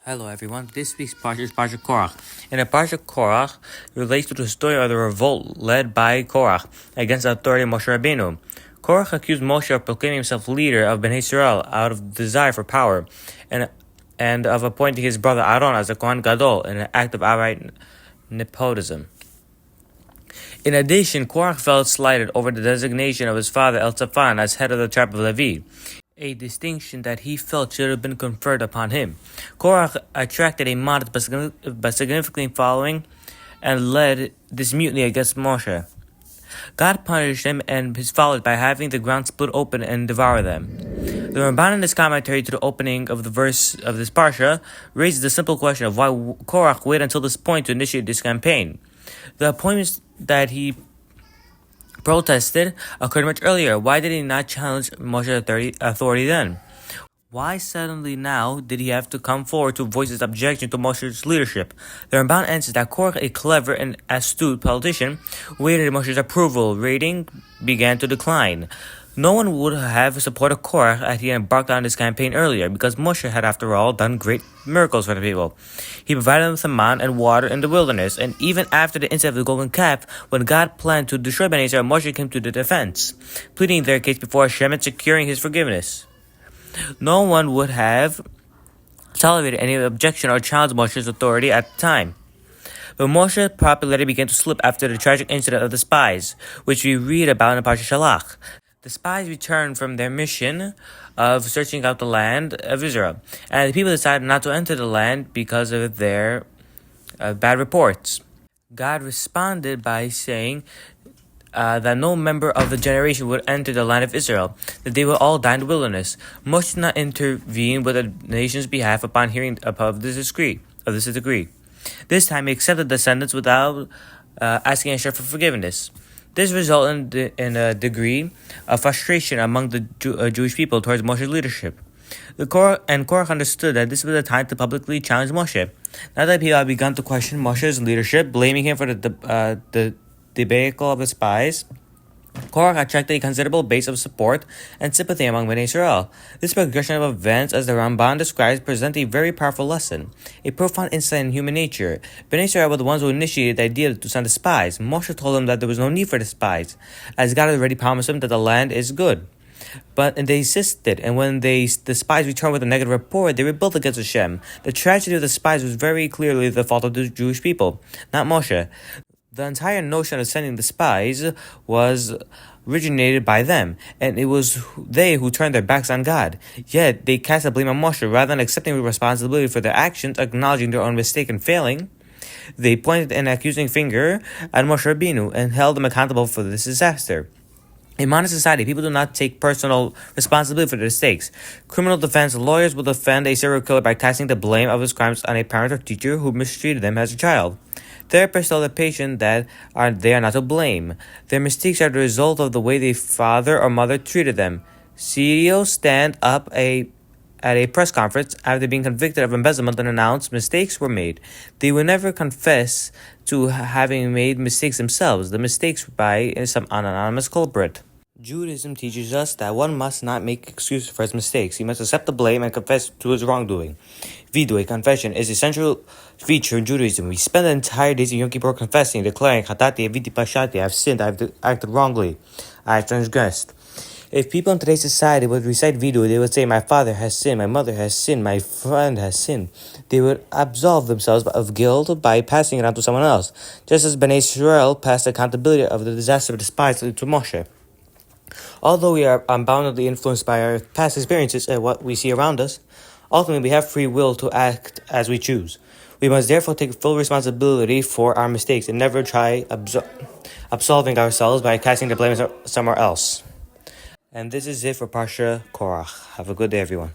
Hello everyone, this week's Parsha is Parsha Korach. And the Parsha Korach relates to the story of the revolt led by Korach against the authority of Moshe Rabbeinu. Korach accused Moshe of proclaiming himself leader of Bnei Israel out of desire for power and of appointing his brother Aaron as a Kohen Gadol in an act of outright nepotism. In addition, Korach felt slighted over the designation of his father Elzaphan as head of the tribe of Levi, a distinction that he felt should have been conferred upon him. Korach attracted a modest but significant following and led this mutiny against Moshe. God punished him and his followers by having the ground split open and devour them. The Ramban in his commentary to the opening of the verse of this Parsha raises the simple question of why Korach waited until this point to initiate this campaign. The appointments that he protested occurred much earlier. Why did he not challenge Moshe's authority then? Why suddenly now did he have to come forward to voice his objection to Moshe's leadership? The Ramban answers that Korach, a clever and astute politician, waited Moshe's approval rating began to decline. No one would have supported Korach as he embarked on this campaign earlier, because Moshe had, after all, done great miracles for the people. He provided them with manna and water in the wilderness, and even after the incident of the golden calf, when God planned to destroy Bnei Israel, Moshe came to the defense, pleading their case before Hashem and securing his forgiveness. No one would have tolerated any objection or challenged Moshe's authority at the time. But Moshe's popularity began to slip after the tragic incident of the spies, which we read about in Parsha Shalach. The spies returned from their mission of searching out the land of Israel, and the people decided not to enter the land because of their bad reports. God responded by saying that no member of the generation would enter the land of Israel, that they will all die in the wilderness. Moshe did not intervene with the nation's behalf upon hearing of this decree. This time he accepted the sentence without asking Hashem for forgiveness. This resulted in a degree of frustration among the Jewish people towards Moshe's leadership. Korach understood that this was the time to publicly challenge Moshe. Now that people had begun to question Moshe's leadership, blaming him for the debacle of the spies, Korach attracted a considerable base of support and sympathy among Bnei Israel. This progression of events, as the Ramban describes, presents a very powerful lesson, a profound insight in human nature. Bnei Israel were the ones who initiated the idea to send the spies. Moshe told them that there was no need for the spies, as God had already promised them that the land is good. But they insisted, and when the spies returned with a negative report, they rebelled against Hashem. The tragedy of the spies was very clearly the fault of the Jewish people, not Moshe. The entire notion of sending the spies was originated by them, and it was they who turned their backs on God. Yet they cast the blame on Moshe rather than accepting responsibility for their actions, acknowledging their own mistake and failing. They pointed an accusing finger at Moshe Rabbeinu and held him accountable for this disaster. In modern society, people do not take personal responsibility for their mistakes. Criminal defense lawyers will defend a serial killer by casting the blame of his crimes on a parent or teacher who mistreated them as a child. Therapists tell the patient that they are not to blame. Their mistakes are the result of the way their father or mother treated them. CEOs stand up at a press conference after being convicted of embezzlement and announce mistakes were made. They will never confess to having made mistakes themselves. The mistakes by some anonymous culprit. Judaism teaches us that one must not make excuses for his mistakes. He must accept the blame and confess to his wrongdoing. Vidu, a confession, is a central feature in Judaism. We spend the entire days in Yom Kippur confessing, declaring, Chatati, Aviti, Pashati, I have sinned, I have acted wrongly, I have transgressed. If people in today's society would recite Vidu, they would say, my father has sinned, my mother has sinned, my friend has sinned. They would absolve themselves of guilt by passing it on to someone else, just as Bnei Israel passed the accountability of the disaster of the spies to Moshe. Although we are unboundedly influenced by our past experiences and what we see around us, ultimately we have free will to act as we choose. We must therefore take full responsibility for our mistakes and never try absolving ourselves by casting the blame somewhere else. And this is it for Parsha Korach. Have a good day, everyone.